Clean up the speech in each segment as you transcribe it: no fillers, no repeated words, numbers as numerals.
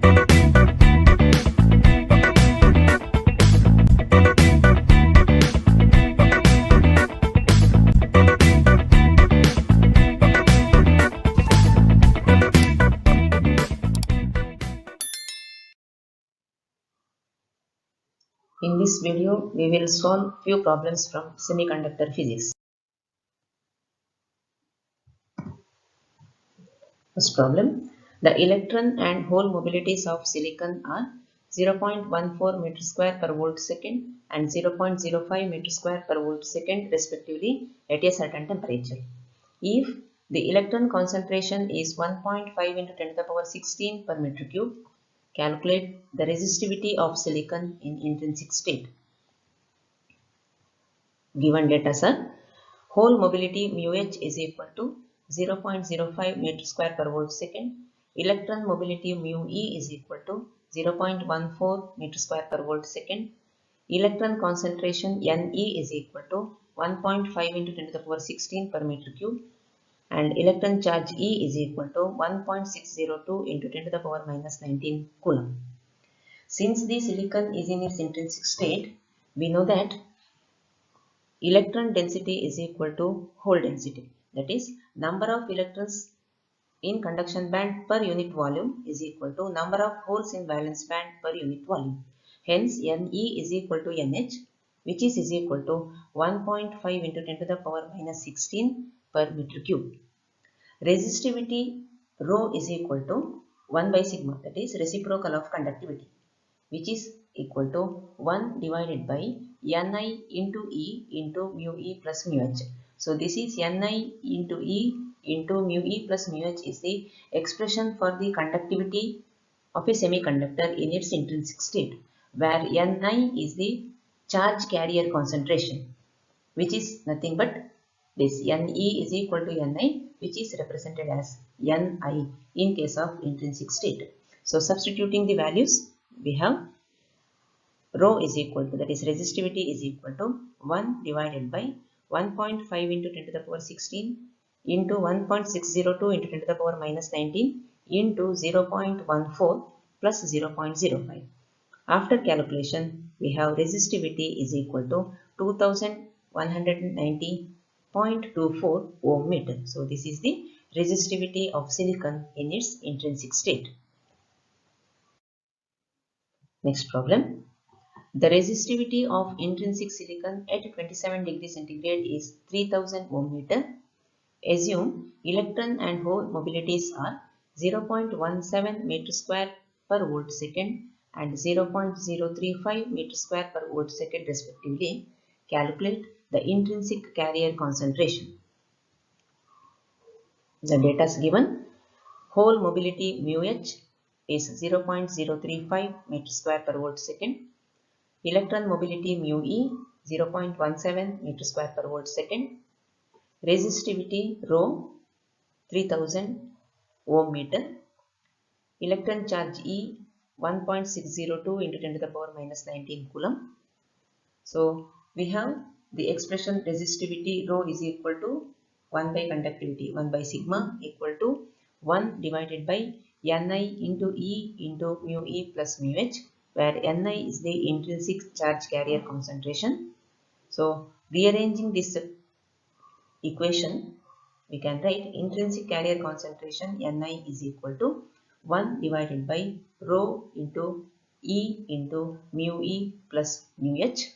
In this video, we will solve few problems from semiconductor physics. First problem, the electron and hole mobilities of silicon are 0.14 meter square per volt second and 0.05 meter square per volt second respectively at a certain temperature. If the electron concentration is 1.5 into 10 to the power 16 per meter cube, calculate the resistivity of silicon in intrinsic state. Given data are hole mobility mu h is equal to 0.05 meter square per volt second. Electron mobility mu e is equal to 0.14 meter square per volt second. Electron concentration Ne is equal to 1.5 into 10 to the power 16 per meter cube. And electron charge E is equal to 1.602 into 10 to the power minus 19 coulomb. Since the silicon is in its intrinsic state, we know that electron density is equal to hole density. That is, number of electrons in conduction band per unit volume is equal to number of holes in valence band per unit volume. Hence, Ne is equal to Nh, which is equal to 1.5 into 10 to the power minus 16 per meter cube. Resistivity rho is equal to 1 by sigma, that is reciprocal of conductivity, which is equal to 1 divided by Ni into E into mu E plus mu H. So this is Ni into E into mu E plus mu H is the expression for the conductivity of a semiconductor in its intrinsic state, where Ni is the charge carrier concentration, which is nothing but this Ne is equal to Ni, which is represented as Ni in case of intrinsic state. So substituting the values, we have rho is equal to, that is resistivity is equal to 1 divided by 1.5 into 10 to the power 16 into 1.602 into 10 to the power minus 19 into 0.14 plus 0.05. After calculation, we have resistivity is equal to 2190.24 ohm meter. So this is the resistivity of silicon in its intrinsic state. Next problem. The resistivity of intrinsic silicon at 27 degrees centigrade is 3000 ohm meter. Assume electron and hole mobilities are 0.17 meter square per volt second and 0.035 meter square per volt second respectively. Calculate the intrinsic carrier concentration. The data is given. Hole mobility mu h is 0.035 meter square per volt second. Electron mobility mu e 0.17 meter square per volt second. Resistivity rho 3000 ohm meter. Electron charge E 1.602 into 10 to the power minus 19 coulomb. So we have the expression resistivity rho is equal to 1 by conductivity, 1 by sigma equal to 1 divided by Ni into E into mu E plus mu H, where Ni is the intrinsic charge carrier concentration. So rearranging this equation, we can write intrinsic carrier concentration Ni is equal to 1 divided by rho into E into mu E plus mu H,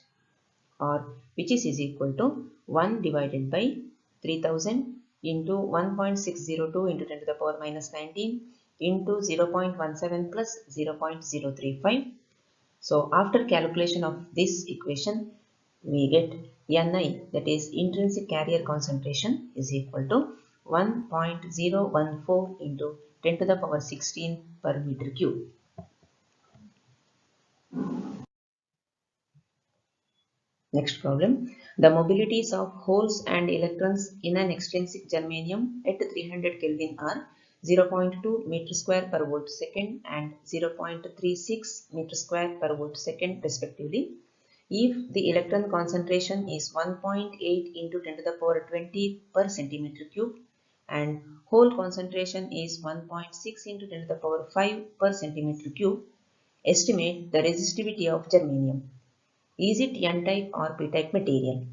or which is equal to 1 divided by 3000 into 1.602 into 10 to the power minus 19 into 0.17 plus 0.035. So after calculation of this equation, we get Ni, that is intrinsic carrier concentration, is equal to 1.014 into 10 to the power 16 per meter cube. Next problem. The mobilities of holes and electrons in an extrinsic germanium at 300 Kelvin are 0.2 meter square per volt second and 0.36 meter square per volt second respectively. If the electron concentration is 1.8 into 10 to the power 20 per centimeter cube, and hole concentration is 1.6 into 10 to the power 5 per centimeter cube, estimate the resistivity of germanium. Is it N-type or P-type material?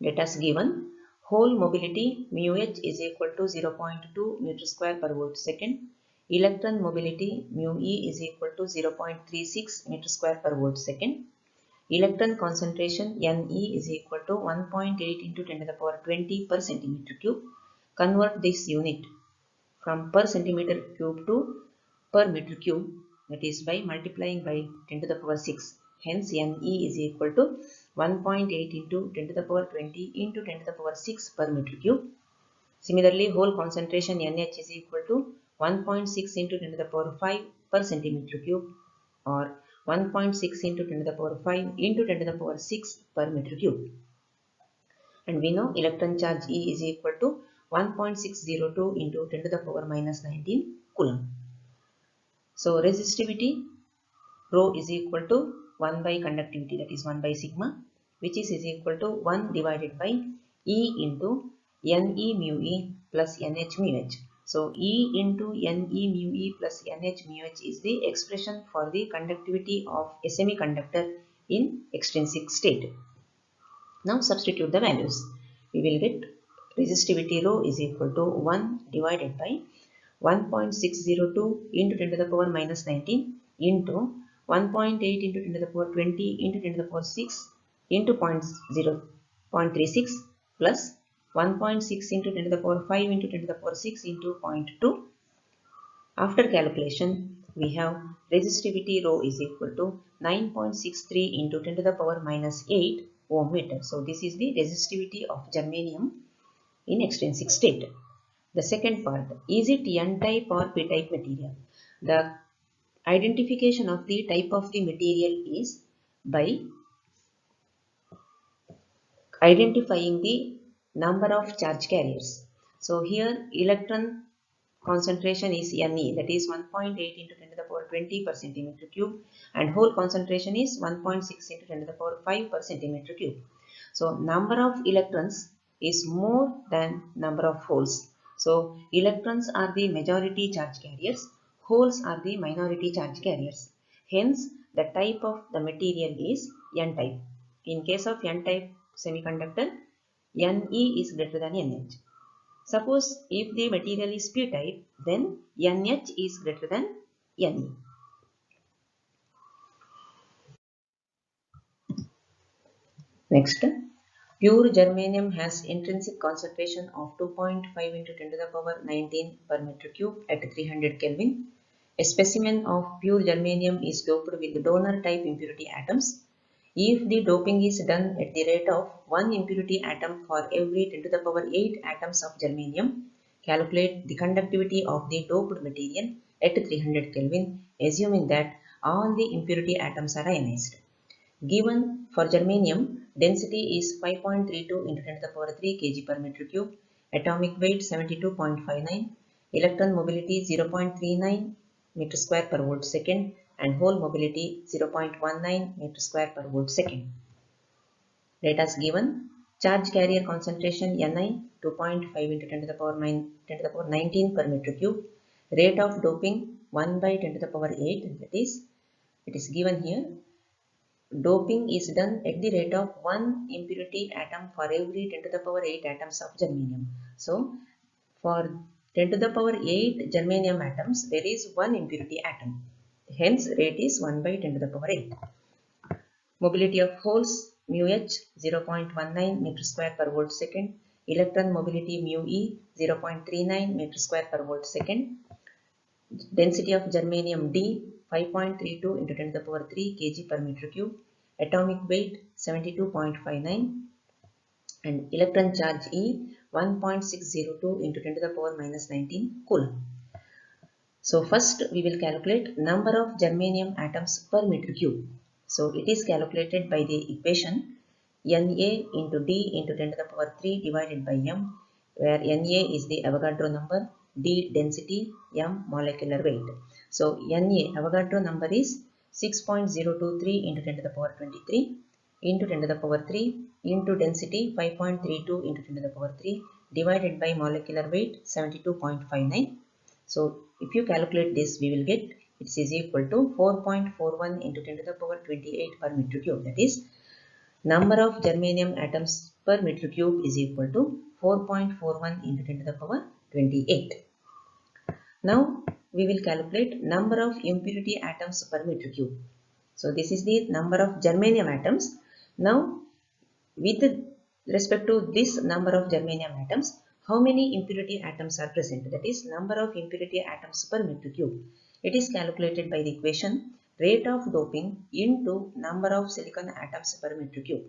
Let us given hole mobility mu h is equal to 0.2 meter square per volt second. Electron mobility mu e is equal to 0.36 meter square per volt second. Electron concentration Ne is equal to 1.8 into 10 to the power 20 per centimeter cube. Convert this unit from per centimeter cube to per meter cube, that is by multiplying by 10 to the power 6. Hence Ne is equal to 1.8 into 10 to the power 20 into 10 to the power 6 per meter cube. Similarly, hole concentration NH is equal to 1.6 into 10 to the power 5 per centimeter cube, or 1.6 into 10 to the power 5 into 10 to the power 6 per meter cube. And we know electron charge E is equal to 1.602 into 10 to the power minus 19 coulomb. So resistivity rho is equal to 1 by conductivity, that is 1 by sigma, which is equal to 1 divided by E into Ne mu E plus Nh mu h. So E into Ne mu E plus Nh mu h is the expression for the conductivity of a semiconductor in extrinsic state. Now substitute the values. We will get resistivity rho is equal to 1 divided by 1.602 into 10 to the power minus 19 into 1.8 into 10 to the power 20 into 10 to the power 6 into 0.36 plus 1.6 into 10 to the power 5 into 10 to the power 6 into 0.2. After calculation, we have resistivity rho is equal to 9.63 into 10 to the power minus 8 ohm meter. So this is the resistivity of germanium in extrinsic state. The second part, is it N-type or P-type material? The identification of the type of the material is by identifying the number of charge carriers. So here electron concentration is Ne, that is 1.8 into 10 to the power 20 per centimeter cube, and hole concentration is 1.6 into 10 to the power 5 per centimeter cube. So number of electrons is more than number of holes. So electrons are the majority charge carriers, holes are the minority charge carriers. Hence the type of the material is N-type. In case of N-type semiconductor, Ne is greater than Nh. Suppose if the material is P-type, then Nh is greater than Ne. Next, pure germanium has intrinsic concentration of 2.5 into 10 to the power 19 per meter cube at 300 Kelvin. A specimen of pure germanium is doped with donor type impurity atoms. If the doping is done at the rate of 1 impurity atom for every 10 to the power 8 atoms of germanium, calculate the conductivity of the doped material at 300 Kelvin, assuming that all the impurity atoms are ionized. Given for germanium, density is 5.32 into 10 to the power 3 kg per meter cube, atomic weight 72.59, electron mobility 0.39 meter square per volt second, and hole mobility 0.19 meter square per volt second. Data is given: charge carrier concentration Ni 2.5 into 10 to the power 19 per meter cube, rate of doping 1 by 10 to the power 8, that is, it is given here. Doping is done at the rate of 1 impurity atom for every 10 to the power 8 atoms of germanium. So, for 10 to the power 8 germanium atoms, there is 1 impurity atom. Hence, rate is 1 by 10 to the power 8. Mobility of holes, mu h 0.19 meter square per volt second. Electron mobility mu e 0.39 meter square per volt second. Density of germanium D 5.32 into 10 to the power 3 kg per meter cube. Atomic weight 72.59, and electron charge E 1.602 into 10 to the power minus 19 coulomb. So first we will calculate number of germanium atoms per meter cube. So it is calculated by the equation Na into D into 10 to the power 3 divided by M, where Na is the Avogadro number, D density, M molecular weight. So Na Avogadro number is 6.023 into 10 to the power 23 into 10 to the power 3 into density 5.32 into 10 to the power 3 divided by molecular weight 72.59. So if you calculate this, we will get it is equal to 4.41 into 10 to the power 28 per meter cube. That is, number of germanium atoms per meter cube is equal to 4.41 into 10 to the power 28. Now we will calculate number of impurity atoms per meter cube. So this is the number of germanium atoms. Now with respect to this number of germanium atoms, how many impurity atoms are present? That is, number of impurity atoms per meter cube. It is calculated by the equation rate of doping into number of silicon atoms per meter cube.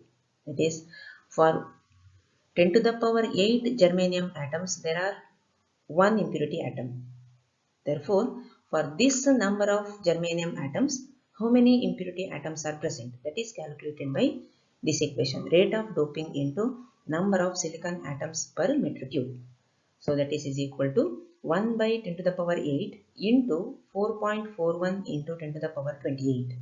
That is, for 10 to the power 8 germanium atoms, there are 1 impurity atom. Therefore, for this number of germanium atoms, how many impurity atoms are present? That is calculated by this equation, rate of doping into number of silicon atoms per meter cube. So that is equal to 1 by 10 to the power 8 into 4.41 into 10 to the power 28,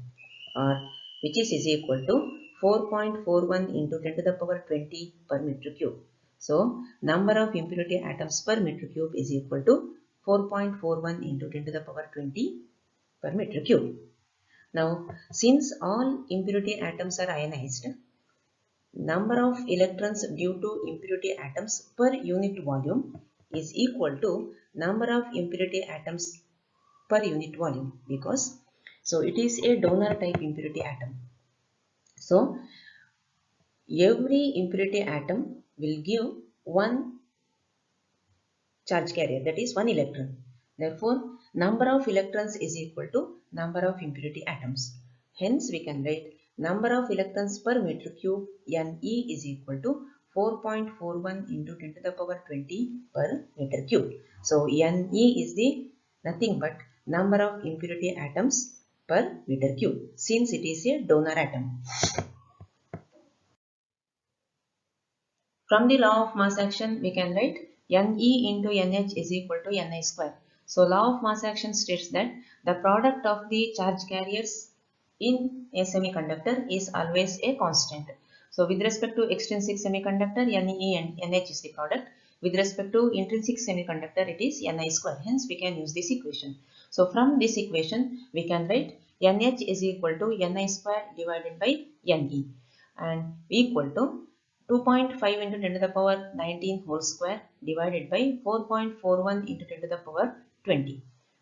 or which is equal to 4.41 into 10 to the power 20 per meter cube. So number of impurity atoms per meter cube is equal to 4.41 into 10 to the power 20 per meter cube. Now, since all impurity atoms are ionized, number of electrons due to impurity atoms per unit volume is equal to number of impurity atoms per unit volume, because it is a donor type impurity atom. So every impurity atom will give one charge carrier, that is one electron. Therefore, number of electrons is equal to number of impurity atoms. Hence, we can write number of electrons per meter cube Ne is equal to 4.41 into 10 to the power 20 per meter cube. So, Ne is the nothing but number of impurity atoms per meter cube, since it is a donor atom. From the law of mass action, we can write Ne into Nh is equal to Ni square. So law of mass action states that the product of the charge carriers in a semiconductor is always a constant. So with respect to extrinsic semiconductor, Ne and Nh is the product. With respect to intrinsic semiconductor, it is Ni square. Hence we can use this equation. So from this equation, we can write Nh is equal to Ni square divided by Ne, and equal to 2.5 into 10 to the power 19 whole square divided by 4.41 into 10 to the power 20.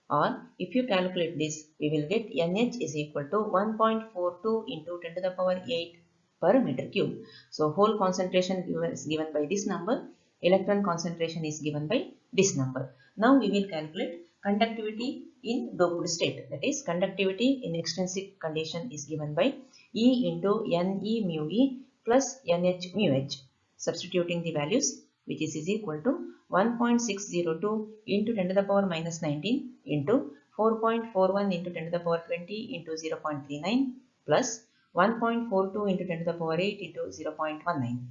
Or if you calculate this, we will get Nh is equal to 1.42 into 10 to the power 8 per meter cube. So whole concentration is given by this number, electron concentration is given by this number. Now we will calculate conductivity in doped state. That is, conductivity in extrinsic condition is given by E into Ne mu E plus Nh mu H. Substituting the values, which is equal to 1.602 into 10 to the power minus 19 into 4.41 into 10 to the power 20 into 0.39 plus 1.42 into 10 to the power 8 into 0.19.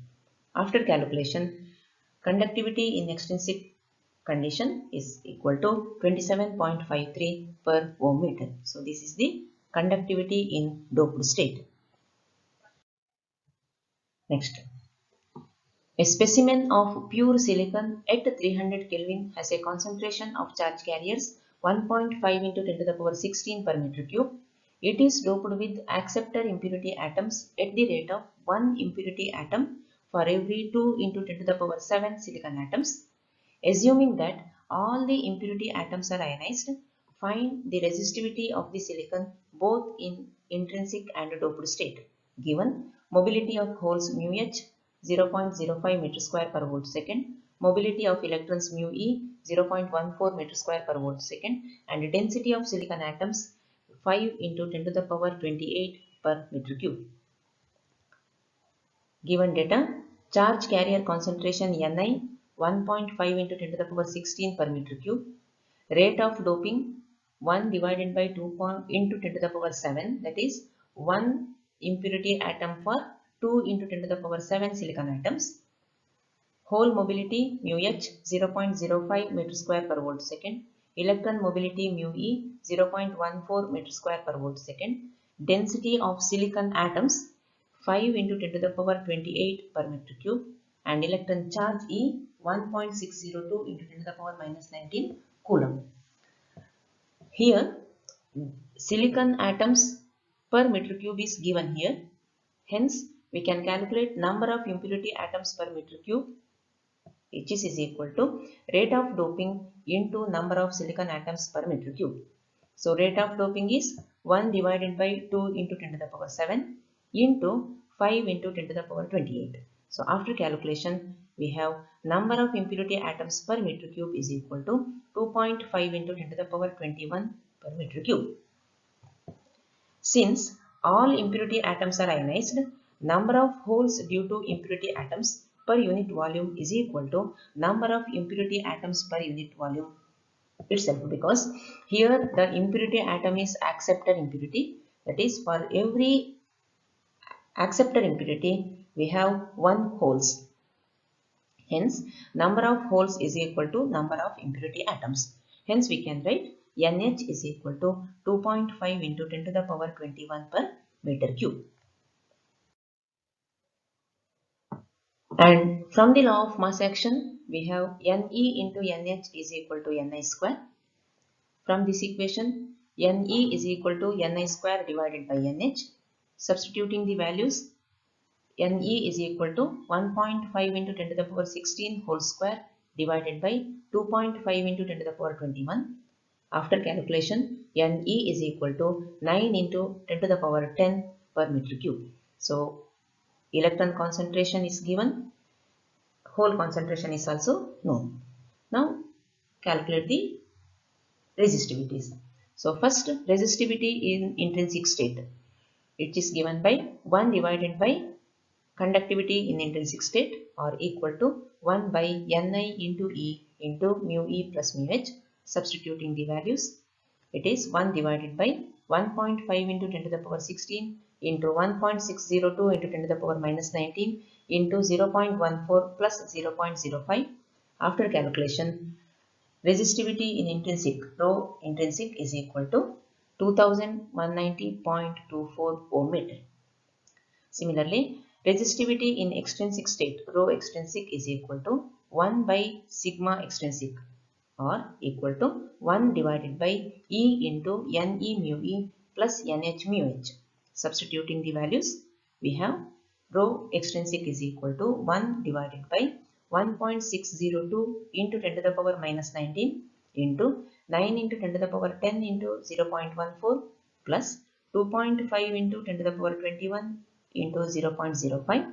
After calculation, conductivity in extrinsic condition is equal to 27.53 per ohm meter. So this is the conductivity in doped state. Next, a specimen of pure silicon at 300 Kelvin has a concentration of charge carriers 1.5 into 10 to the power 16 per meter cube. It is doped with acceptor impurity atoms at the rate of 1 impurity atom for every 2 into 10 to the power 7 silicon atoms. Assuming that all the impurity atoms are ionized, find the resistivity of the silicon both in intrinsic and doped state. Given mobility of holes mu h 0.05 meter square per volt second, mobility of electrons mu e 0.14 meter square per volt second, and density of silicon atoms 5 into 10 to the power 28 per meter cube. Given data, charge carrier concentration Ni 1.5 into 10 to the power 16 per meter cube, rate of doping 1 divided by 2 into 10 to the power 7, that is 1 impurity atom for 2 into 10 to the power 7 silicon atoms, hole mobility mu h 0.05 meter square per volt second, electron mobility mu e 0.14 meter square per volt second, density of silicon atoms 5 into 10 to the power 28 per meter cube, and electron charge E 1.602 into 10 to the power minus 19 coulomb. Here silicon atoms per meter cube is given here. Hence we can calculate number of impurity atoms per meter cube, which is equal to rate of doping into number of silicon atoms per meter cube. So rate of doping is 1 divided by 2 into 10 to the power 7 into 5 into 10 to the power 28. So after calculation we have number of impurity atoms per meter cube is equal to 2.5 into 10 to the power 21 per meter cube. Since all impurity atoms are ionized, number of holes due to impurity atoms per unit volume is equal to number of impurity atoms per unit volume itself, because here the impurity atom is accepted impurity, that is for every accepted impurity we have 1 holes. Hence number of holes is equal to number of impurity atoms. Hence we can write NH is equal to 2.5 into 10 to the power 21 per meter cube. And from the law of mass action we have Ne into NH is equal to Ni square. From this equation Ne is equal to Ni square divided by NH. Substituting the values, Ne is equal to 1.5 into 10 to the power 16 whole square divided by 2.5 into 10 to the power 21. After calculation, Ne is equal to 9 into 10 to the power 10 per meter cube. So electron concentration is given, hole concentration is also known. Now calculate the resistivities. So first, resistivity in intrinsic state. It is given by 1 divided by conductivity in intrinsic state, or equal to 1 by Ni into E into mu E plus mu H. Substituting the values, it is 1 divided by 1.5 into 10 to the power 16 into 1.602 into 10 to the power minus 19 into 0.14 plus 0.05. After calculation, resistivity in intrinsic, rho intrinsic is equal to 2190.24 ohm meter. Similarly, resistivity in extrinsic state, rho extrinsic is equal to 1 by sigma extrinsic, or equal to 1 divided by E into Ne mu E plus Nh mu H. Substituting the values, we have rho extrinsic is equal to 1 divided by 1.602 into 10 to the power minus 19 into 9 into 10 to the power 10 into 0.14 plus 2.5 into 10 to the power 21 into 0.05.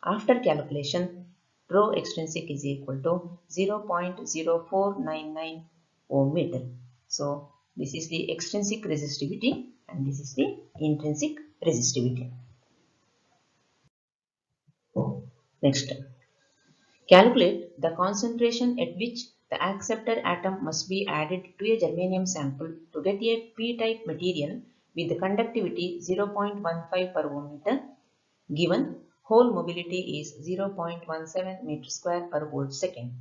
After calculation, rho extrinsic is equal to 0.0499 ohm meter. So this is the extrinsic resistivity and this is the intrinsic resistivity. Next, calculate the concentration at which the accepted atom must be added to a germanium sample to get a p-type material with the conductivity 0.15 per ohm meter. Given hole mobility is 0.17 meter square per volt second.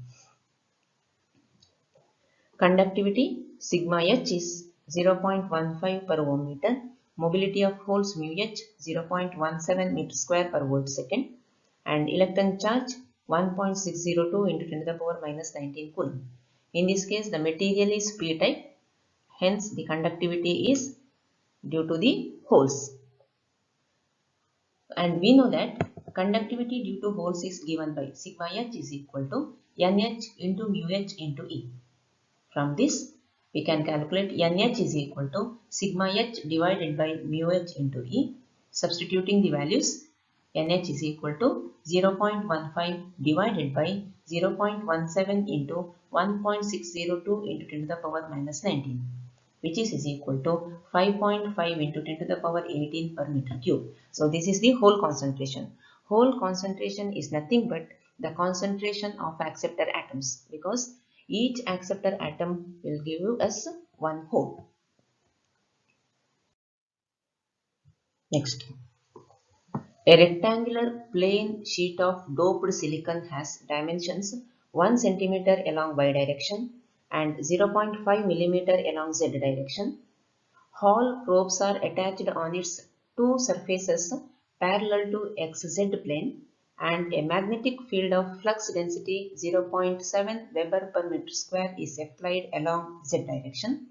Conductivity sigma H is 0.15 per ohm meter. Mobility of holes mu H 0.17 meter square per volt second. And electron charge 1.602 into 10 to the power minus 19 coulomb. In this case, the material is p-type. Hence, the conductivity is due to the holes. And we know that conductivity due to holes is given by sigma H is equal to Nh into mu H into E. From this, we can calculate Nh is equal to sigma H divided by mu H into E. Substituting the values, Nh is equal to 0.15 divided by 0.17 into 1.602 into 10 to the power minus 19, which is equal to 5.5 into 10 to the power 18 per meter cube. So this is the hole concentration. Hole concentration is nothing but the concentration of acceptor atoms, because each acceptor atom will give us one hole. Next, a rectangular plane sheet of doped silicon has dimensions 1 centimeter along y direction and 0.5 millimeter along z direction. Hall probes are attached on its two surfaces parallel to xz plane and a magnetic field of flux density 0.7 Weber per meter square is applied along z direction.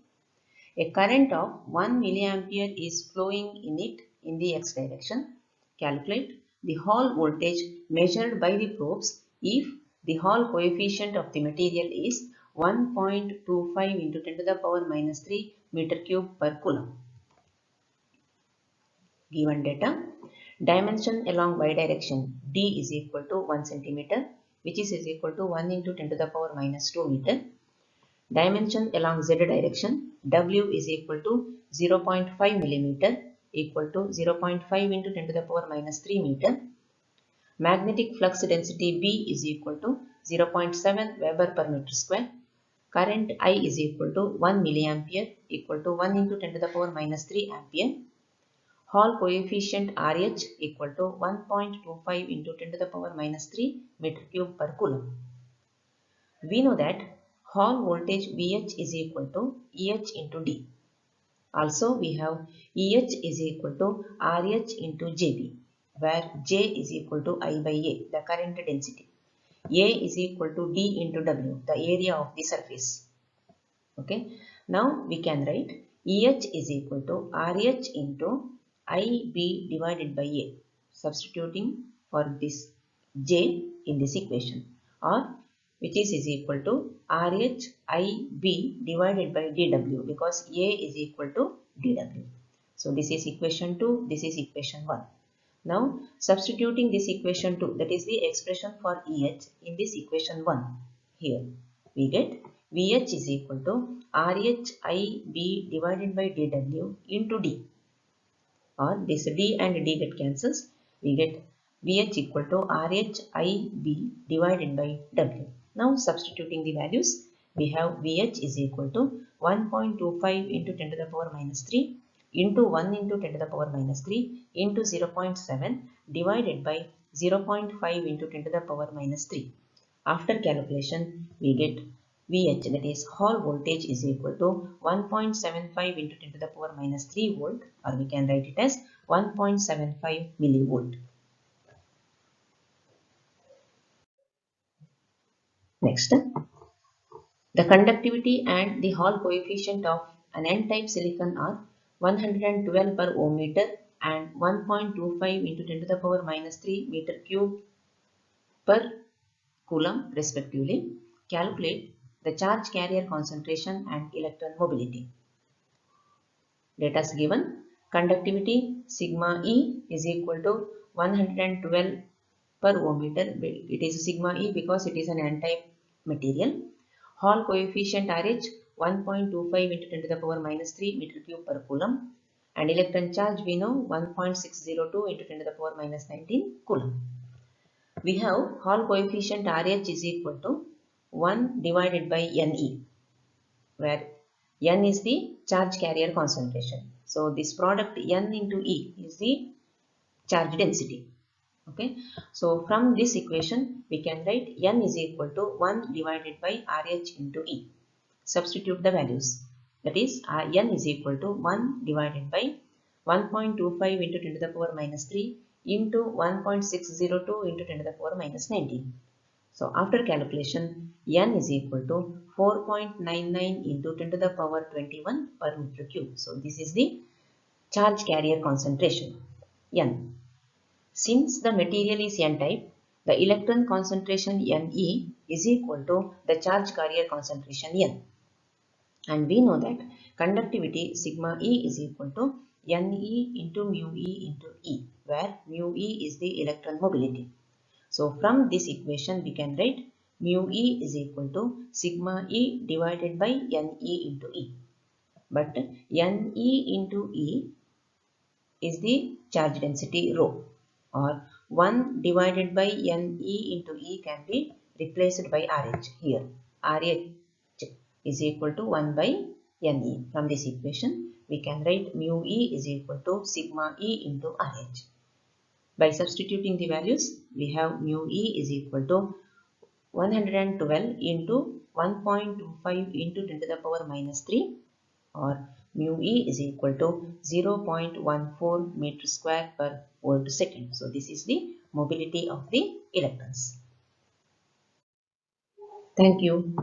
A current of 1 milliampere is flowing in it in the x direction. Calculate the Hall voltage measured by the probes if the Hall coefficient of the material is 1.25 into 10 to the power minus 3 meter cube per coulomb. Given data, dimension along y direction d is equal to 1 centimeter, which is equal to 1 into 10 to the power minus 2 meter. Dimension along z direction w is equal to 0.5 millimeter, equal to 0.5 into 10 to the power minus 3 meter. Magnetic flux density B is equal to 0.7 Weber per meter square. Current I is equal to 1 milliampere, equal to 1 into 10 to the power minus 3 ampere. Hall coefficient RH equal to 1.25 into 10 to the power minus 3 meter cube per coulomb. We know that Hall voltage VH is equal to EH into D. Also we have EH is equal to RH into JB, where J is equal to I by A, the current density. A is equal to D into W, the area of the surface. Okay. Now we can write EH is equal to RH into IB divided by A, substituting for this J in this equation, or which is equal to RH IB divided by dW, because A is equal to dW. So this is equation 2, this is equation 1. Now substituting this equation 2, that is the expression for EH, in this equation 1, here we get VH is equal to RH IB divided by dW into D, or this D and D get cancels, we get VH equal to RH IB divided by W. Now substituting the values, we have VH is equal to 1.25 into 10 to the power minus 3 into 1 into 10 to the power minus 3 into 0.7 divided by 0.5 into 10 to the power minus 3. After calculation, we get VH, that is Hall voltage, is equal to 1.75 into 10 to the power minus 3 volt, or we can write it as 1.75 millivolt. Next, the conductivity and the Hall coefficient of an N-type silicon are 112 per ohm meter and 1.25 into 10 to the power minus 3 meter cube per coulomb respectively. Calculate the charge carrier concentration and electron mobility. Data is given. Conductivity sigma E is equal to 112 per ohm meter. It is sigma E because it is an N-type material. Hall coefficient RH 1.25 into 10 to the power minus 3 meter cube per coulomb. And electron charge we know 1.602 into 10 to the power minus 19 coulomb. We have Hall coefficient RH is equal to 1 divided by Ne, where N is the charge carrier concentration. So this product N into E is the charge density. Okay. So from this equation we can write N is equal to 1 divided by RH into E. Substitute the values. That is N is equal to 1 divided by 1.25 into 10 to the power minus 3 into 1.602 into 10 to the power minus 19. So after calculation, N is equal to 4.99 into 10 to the power 21 per meter cube. So this is the charge carrier concentration, N. Since the material is N-type, the electron concentration Ne is equal to the charge carrier concentration N. And we know that conductivity sigma E is equal to Ne into mu E into E, where mu E is the electron mobility. So from this equation we can write mu E is equal to sigma E divided by Ne into E. But Ne into E is the charge density rho, or 1 divided by Ne into E can be replaced by RH here. RH is equal to 1 by Ne. From this equation we can write mu E is equal to sigma E into RH. By substituting the values, we have mu E is equal to 112 into 1.25 into 10 to the power minus 3, or mu E is equal to 0.14 meter square per volt second. So this is the mobility of the electrons. Thank you.